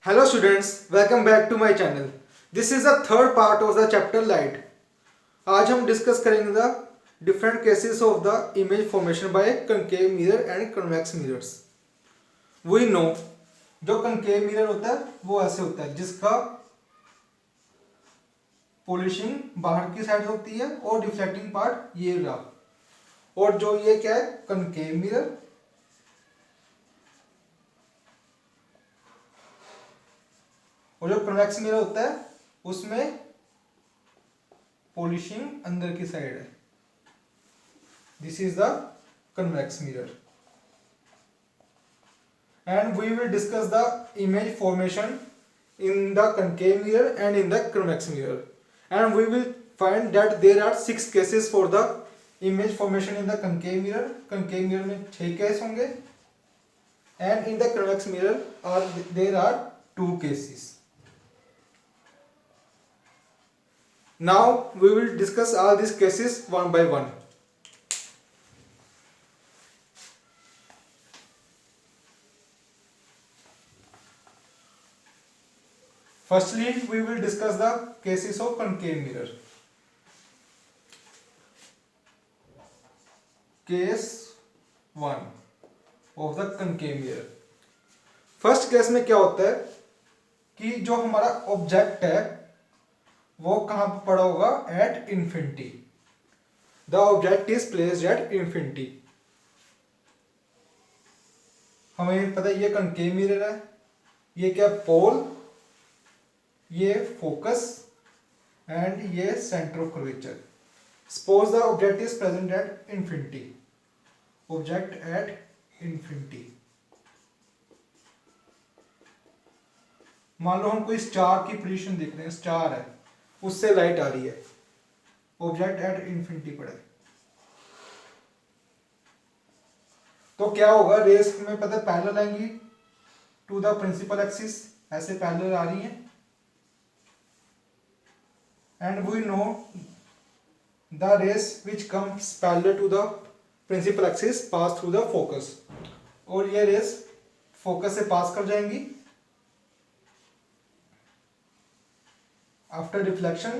Hello students, welcome back to my channel. This is the third part of the chapter light. आज हम discuss करेंगे the different cases of the image formation by concave mirror and convex mirrors. We know जो concave mirror होता है वो ऐसे होता है जिसका पॉलिशिंग बाहर की साइड होती है और डिफ्लेक्टिंग पार्ट ये रहा, और जो ये क्या है concave mirror, और जो कन्वेक्स मिरर होता है उसमें पॉलिशिंग अंदर की साइड है. This is the convex mirror and we will discuss the image formation in the concave mirror and in the convex mirror, and we will find that there are 6 cases for the image formation in the concave mirror. concave mirror में 6 case होंगे and in the convex mirror there are 2 cases. Now we will discuss all these cases one by one. Firstly, we will discuss the cases of concave mirror. Case 1 of the concave mirror. First case में क्या होता है कि जो हमारा object है वो कहां पर पड़ा होगा? At infinity. The object is placed at infinity. हमें पता है ये कंकेव मिरर है, ये क्या पोल, ये फोकस एंड ये centre of curvature. Suppose the object is present at infinity. Object at infinity. मान लो हम कोई स्टार की पोजीशन देख रहे हैं, स्टार है, उससे लाइट आ रही है, ऑब्जेक्ट एट इन्फिनिटी पड़ा है, तो क्या होगा? रेस में पता है पैरेलल आएंगी टू द प्रिंसिपल एक्सिस, ऐसे पैरेलल आ रही है, and we know the rays which comes parallel to the principal axis pass through the focus, और ये रेस फोकस से पास कर जाएंगी. After reflection,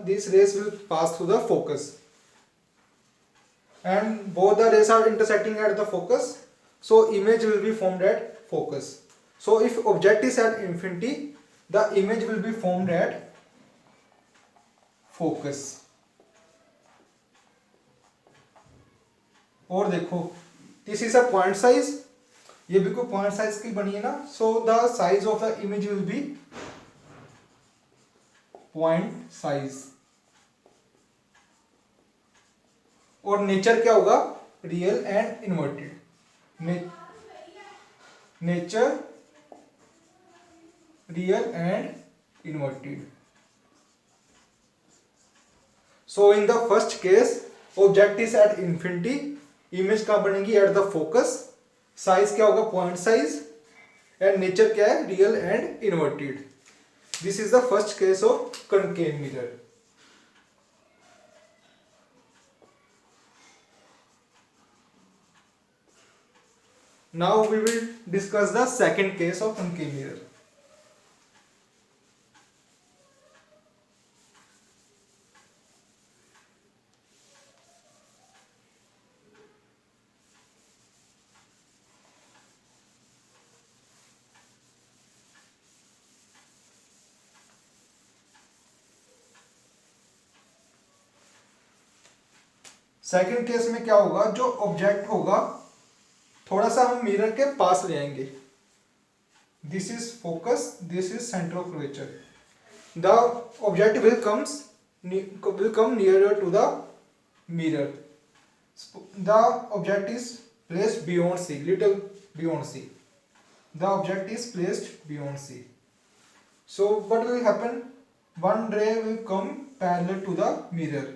these rays will pass through the focus, and both the rays are intersecting at the focus, so image will be formed at focus. So if object is at infinity, the image will be formed at focus. और देखो, this is a point size, ये भी कोई point size की बनी है ना, so the size of the image will be point size. और नेचर क्या होगा? Real and inverted. Nature real and inverted. So in the first case object is at infinity, image कहां बनेगी? At the focus. साइज क्या होगा? Point size. And nature क्या है? Real and inverted. This is the first case of concave mirror. Now we will discuss the second case of concave mirror. Second case में क्या होगा? जो object होगा थोड़ा सा हम मिरर के पास ले आएंगे. This is focus, this is centre of curvature. The object will come nearer to the mirror. The object is placed beyond C, little beyond C. The object is placed beyond C. So what will happen? One ray will come parallel to the mirror,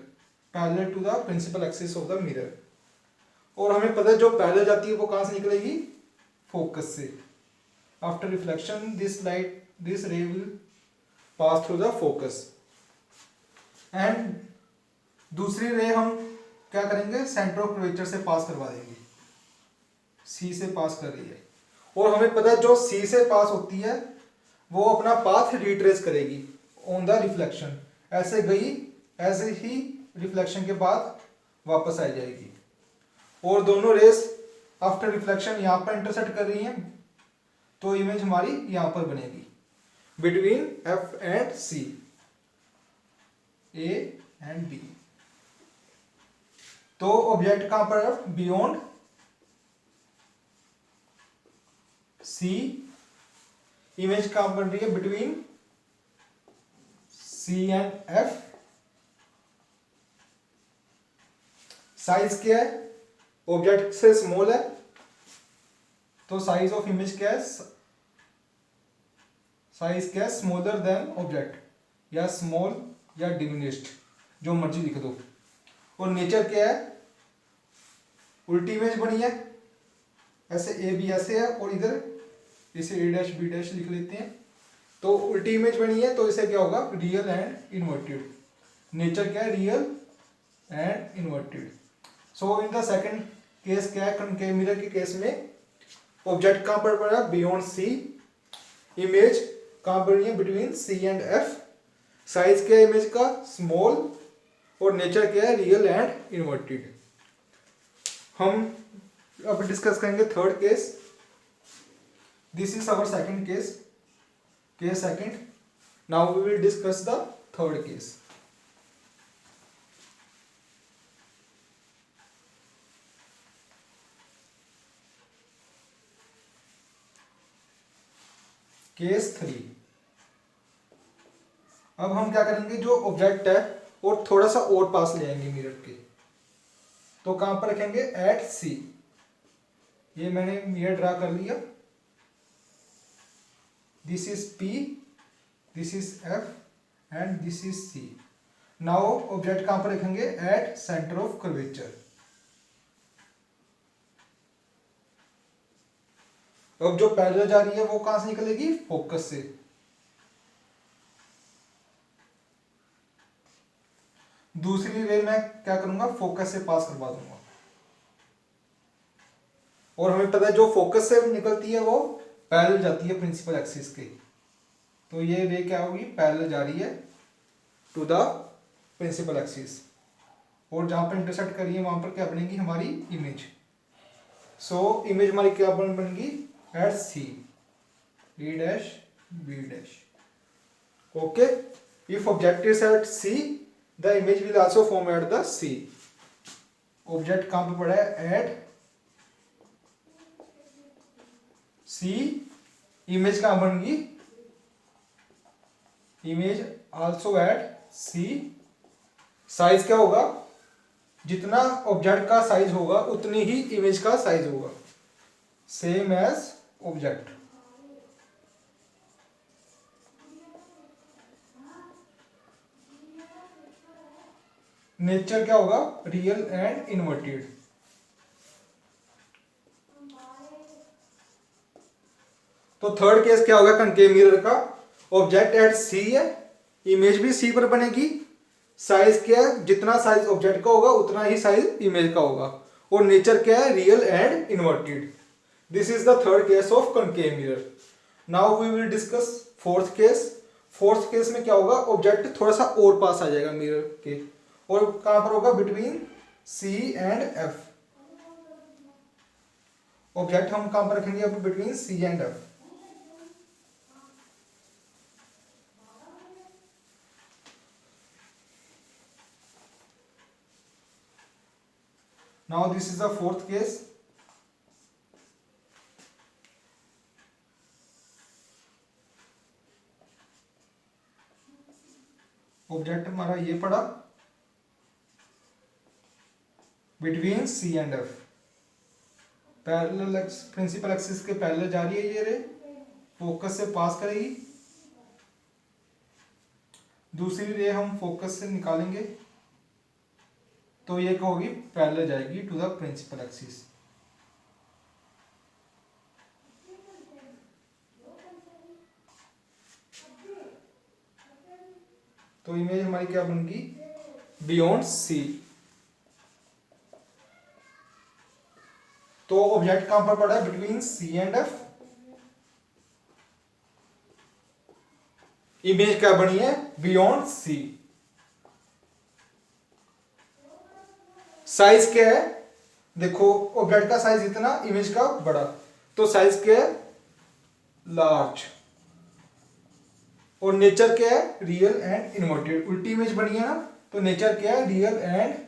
parallel to the principal axis of the mirror. और हमें पता है जो parallel जाती है वो कहां से निकलेगी? फोकस से. आफ्टर रिफ्लेक्शन दिस रे will pass through the focus, and दूसरी रे हम क्या करेंगे? सेंटर ऑफ कर्वेचर से पास करवा देंगे. सी से पास कर रही है, और हमें पता है जो सी से पास होती है वो अपना पाथ रिट्रेस करेगी ऑन द रिफ्लेक्शन, ऐसे गई ऐसे ही रिफ्लेक्शन के बाद वापस आ जाएगी। और दोनों रेस आफ्टर रिफ्लेक्शन यहाँ पर इंटरसेक्ट कर रही हैं, तो इमेज हमारी यहाँ पर बनेगी between F and C, A and B. तो ऑब्जेक्ट कहां पर है? Beyond C. इमेज कहां बन रही है? Between C and F. Size क्या है? ऑब्जेक्ट से स्मॉल है, तो साइज ऑफ इमेज क्या है? साइज क्या है? स्मॉलर देन ऑब्जेक्ट, या स्मॉल या डिमिनिश्ड, जो मर्जी लिख दो। और नेचर क्या है? उल्टी इमेज बनी है, ऐसे ए बी ऐसे है और इधर इसे ए डैश बी डैश लिख लेते हैं, तो उल्टी इमेज बनी है, तो इसे क्या होगा? Real and inverted. नेचर क्या है? Real and inverted. So in the second case क्या है? कनकेव मिरर के केस में ऑब्जेक्ट कहां पर पड़ा? Beyond C. इमेज कहां पर है? Between C and F. Size क्या है इमेज का? स्मॉल। और नेचर क्या है? Real and inverted. हम अब डिस्कस करेंगे third case. This is our second case, case second. Now we will discuss the third case. Case 3। अब हम क्या करेंगे? जो ऑब्जेक्ट है और थोड़ा सा और पास ले आएंगे मिरर के, तो कहां पर रखेंगे? At C. ये मैंने मिरर ड्रा कर लिया। This is P, this is F and this is C. Now object कहां पर रखेंगे? At centre of curvature. अब जो पैरेलल जा रही है वो कहां से निकलेगी? फोकस से। दूसरी रे मैं क्या करूंगा? फोकस से पास करवा दूंगा। और हमें पता है जो फोकस से निकलती है वो पैरेलल जाती है प्रिंसिपल एक्सिस के, तो ये रे क्या होगी? पैरेलल जा रही है टू द प्रिंसिपल एक्सिस। और जहां पर इंटरसेक्ट करी है वहां पर क्या बनेगी? हमारी इमेज। सो इमेज हमारी क्या बनेगी? At C, A dash B dash. Okay, if object is at C the image will also form at the C. Object कहां पे पड़ा है? एट सी। इमेज कहां बनेगी? Image also at C. Size क्या होगा? जितना ऑब्जेक्ट का साइज होगा उतनी ही इमेज का साइज होगा, सेम एज ऑब्जेक्ट। नेचर क्या होगा? Real and inverted. तो थर्ड केस क्या होगा कनकेव मिरर का? ऑब्जेक्ट एट सी है, इमेज भी सी पर बनेगी। साइज क्या है? जितना साइज ऑब्जेक्ट का होगा उतना ही साइज इमेज का होगा। और नेचर क्या है? Real and inverted. This is the third case of concave mirror. Now we will discuss fourth case. Fourth case में क्या होगा? ऑब्जेक्ट थोड़ा सा और पास आ जाएगा मिरर के, और कहां पर होगा? Between C and F. Object हम कहां पर रखेंगे? अब between C and F. Now this is the fourth case. Object हमारा ये पड़ा between C and F. Parallel principal axis के पैरेलल जा रही है ये रे, फोकस से पास करेगी। दूसरी रे हम फोकस से निकालेंगे, तो ये क्या होगी? पैरेलल जाएगी टू द प्रिंसिपल एक्सिस। तो इमेज हमारी क्या बनेगी? Beyond C. तो ऑब्जेक्ट कहां पर पड़ा है? Between C and F. Image क्या बनी है, बियॉन्ड सी। साइज क्या है, देखो ऑब्जेक्ट का साइज इतना, इमेज का बड़ा, तो साइज क्या है, लार्ज। और नेचर क्या है, रियल एंड इन्वर्टेड। उल्टी इमेज बनी है ना, तो नेचर क्या है, real and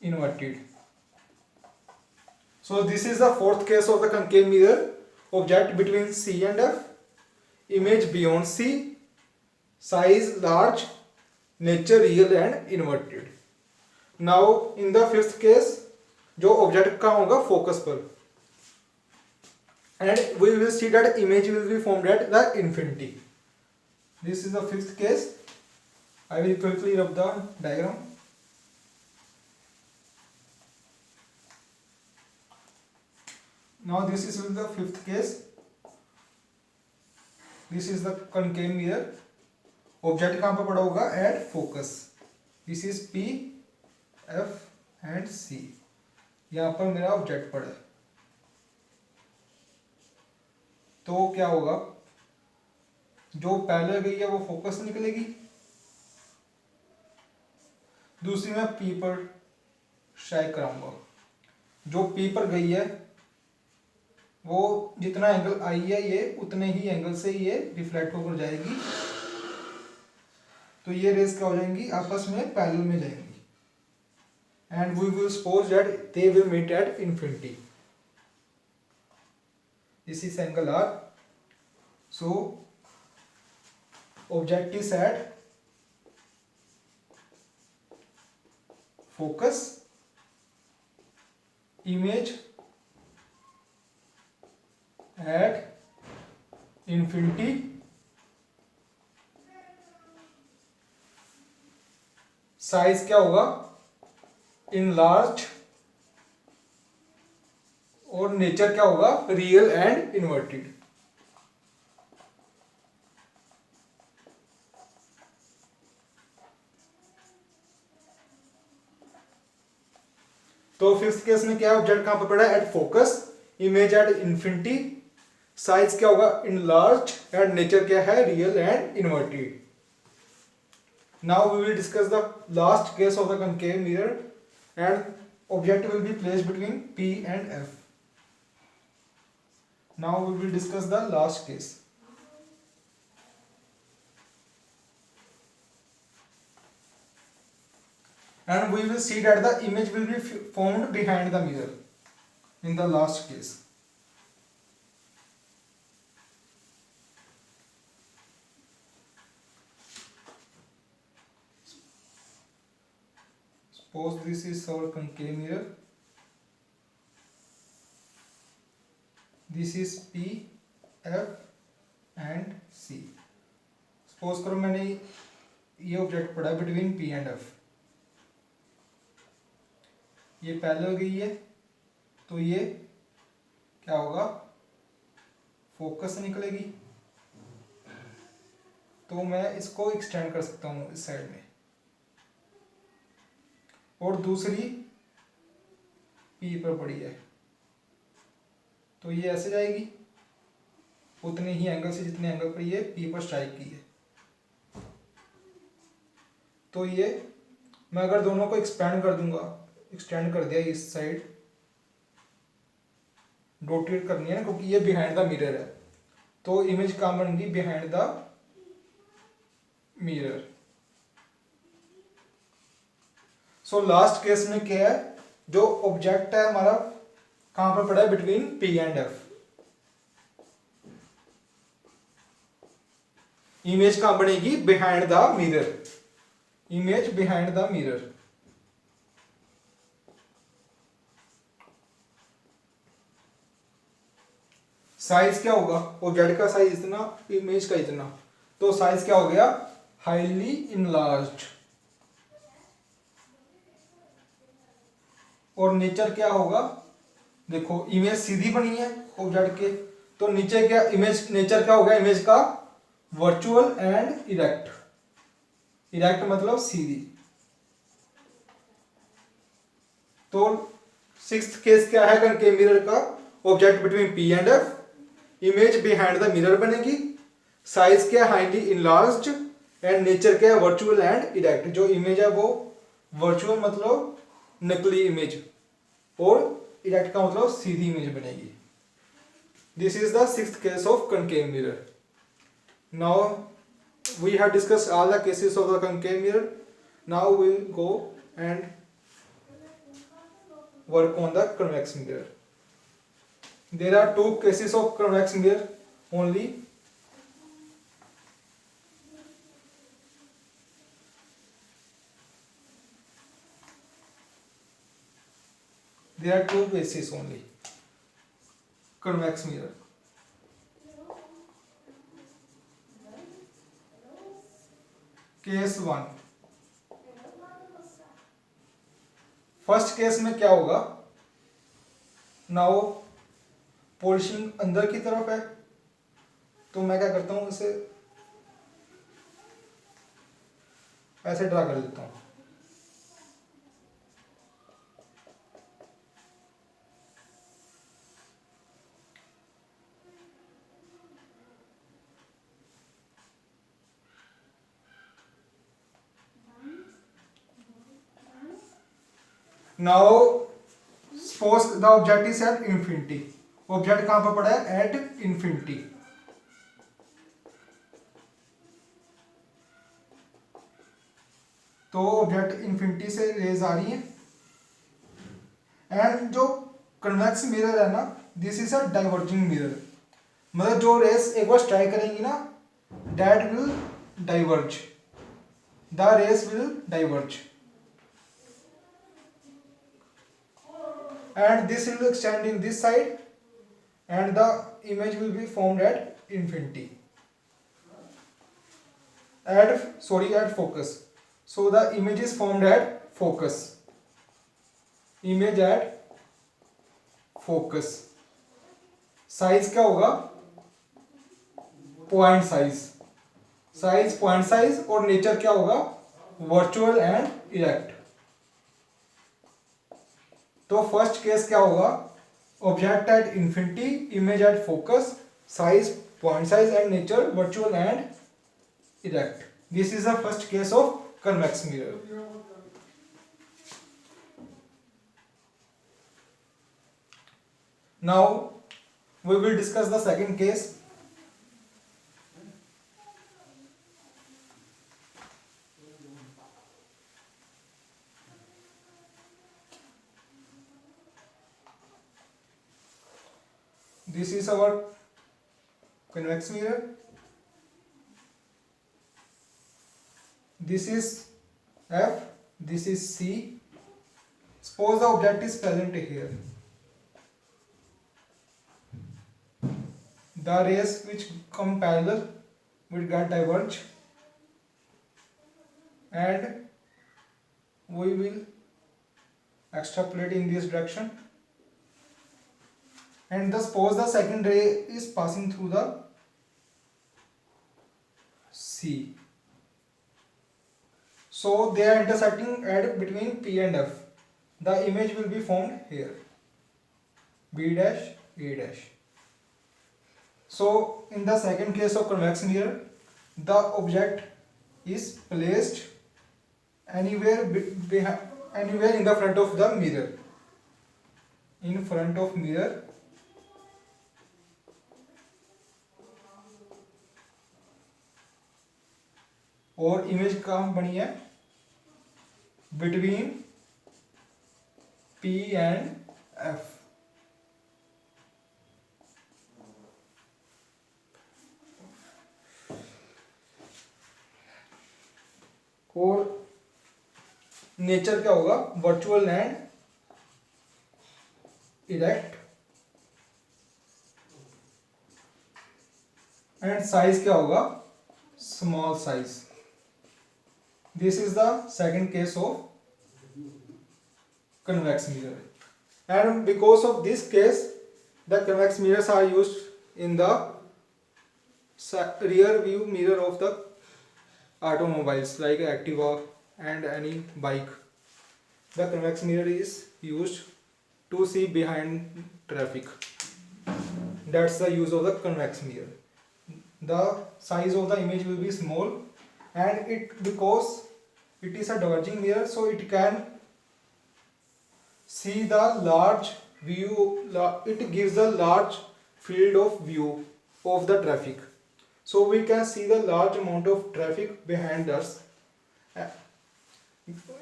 inverted. So this is the fourth case of the concave mirror. Object between C and F. Image beyond C. Size large. Nature real and inverted. Now in the fifth case, जो object का होगा focus पर, and we will see that image will be formed at the infinity. This is the fifth case. I will quickly rub the diagram. Now this is the fifth case. This is the concave mirror. Object कहाँ पर पड़ा होगा, at focus. This is P, F and C. यहाँ पर मेरा object पड़ा है। तो क्या होगा, जो पहले गई है वो फोकस निकलेगी, दूसरी मैं P पर शाइक कराऊंगा। जो P पर गई है वो जितना एंगल आई है ये उतने ही एंगल से ये रिफ्लेक्ट होकर जाएगी, तो ये रेस क्या हो जाएंगी, आपस में पैरेलल में जाएंगी, and we will suppose that they will meet at infinity. This is angle R. So object is at focus, image at infinity, size क्या होगा, इन लार्ज, और नेचर क्या होगा, रियल एंड इन्वर्टेड। तो फिफ्थ केस में क्या है, object कहां पर पड़ा है, at focus, image at infinity, size क्या होगा, इन लार्ज, एंड नेचर क्या है, real and inverted. Now we will discuss the last case of the concave mirror, and object will be placed between P and F. Now we will discuss the last case. And we will see that the image will be formed behind the mirror in the last case. Suppose this is our concave mirror. This is P, F and C. Suppose करो मैंने ये object पढ़ा है between P and F. ये parallel गई है, तो ये क्या होगा, फोकस से निकलेगी, तो मैं इसको एक्सटेंड कर सकता हूँ इस साइड में, और दूसरी P पर पड़ी है, तो ये ऐसे जाएगी उतने ही एंगल से जितने एंगल पर ये P पर स्ट्राइक की है। तो ये मैं अगर दोनों को एक्सपेंड कर दूंगा, एक्सटेंड कर दिया इस साइड, रोटेट करनी है ना, क्योंकि ये बिहाइंड द मिरर है, तो इमेज कहाँ बन गई, behind the mirror. So last case में क्या है, जो ऑब्जेक्ट है हमारा कहां पर पड़ा है, between P and F। Image कहां बनेगी, behind the mirror, image behind the mirror. Size क्या होगा, ऑब्जेक्ट का साइज इतना, इमेज का इतना, तो साइज क्या हो गया, हाईली इनलार्ज्ड। और नेचर क्या होगा, देखो इमेज सीधी बनी है ऑब्जेक्ट के, तो नीचे क्या इमेज, नेचर क्या होगा इमेज का, वर्चुअल एंड इरेक्ट। इरेक्ट मतलब सीधी। तो सिक्स्थ केस क्या है कनकेव मिरर का, object between P and F, image behind the mirror बनेगी, साइज क्या है हाईली इनलार्ज्ड एंड नेचर क्या है वर्चुअल एंड इरेक्ट। जो इमेज है वो वर्चुअल मतलब नकली इमेज और इरेक्ट का मतलब सीधी इमेज बनेगी। This is the sixth case of concave mirror. Now we have discussed all the cases of the concave mirror. Now we will go and work on the convex mirror. There are two cases of convex mirror only. There are two cases only. Convex mirror. Case one. First case में क्या होगा, now polishing अंदर की तरफ है तो मैं क्या करता हूं इसे ऐसे ड्रा कर देता हूं। Now suppose the object is at infinity. Object कहां पर पड़ा है, एट इंफिनिटी। तो ऑब्जेक्ट इंफिनिटी से रेज आ रही है एंड जो कन्वेक्स मिरर है ना, this is a diverging mirror. मतलब जो रेस एक बार स्ट्राइक करेंगी ना, that will diverge, the rays will diverge and this will extend in this side and the image will be formed at infinity at focus. So the image is formed at focus, image at focus। Size क्या होगा, point size, size point size और nature क्या होगा, virtual and erect. तो first case क्या होगा, object at infinity, image at focus, size point size and nature virtual and erect. This is the first case of convex mirror. Now we will discuss the second case. This is our convex mirror. This is F, this is C. Suppose the object is present here. The rays which come parallel will get diverged and we will extrapolate in this direction. And thus suppose the second ray is passing through the C. So they are intersecting at between P and F. The image will be formed here, B dash A dash. So in the second case of convex mirror, the object is placed anywhere anywhere in the front of the mirror, in front of mirror, और image कहाँ बनी है, between P and F। और nature क्या होगा, virtual and erect, and size क्या होगा, small size. This is the second case of convex mirror, and because of this case, the convex mirrors are used in the rear view mirror of the automobiles like Activa and any bike. The convex mirror is used to see behind traffic. That's the use of the convex mirror. the size of the image will be small, and it because it is a diverging mirror, so it can see the large view, it gives the large field of view of the traffic, so we can see the large amount of traffic behind us uh,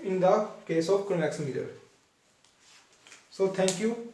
in the case of convex mirror. So thank you.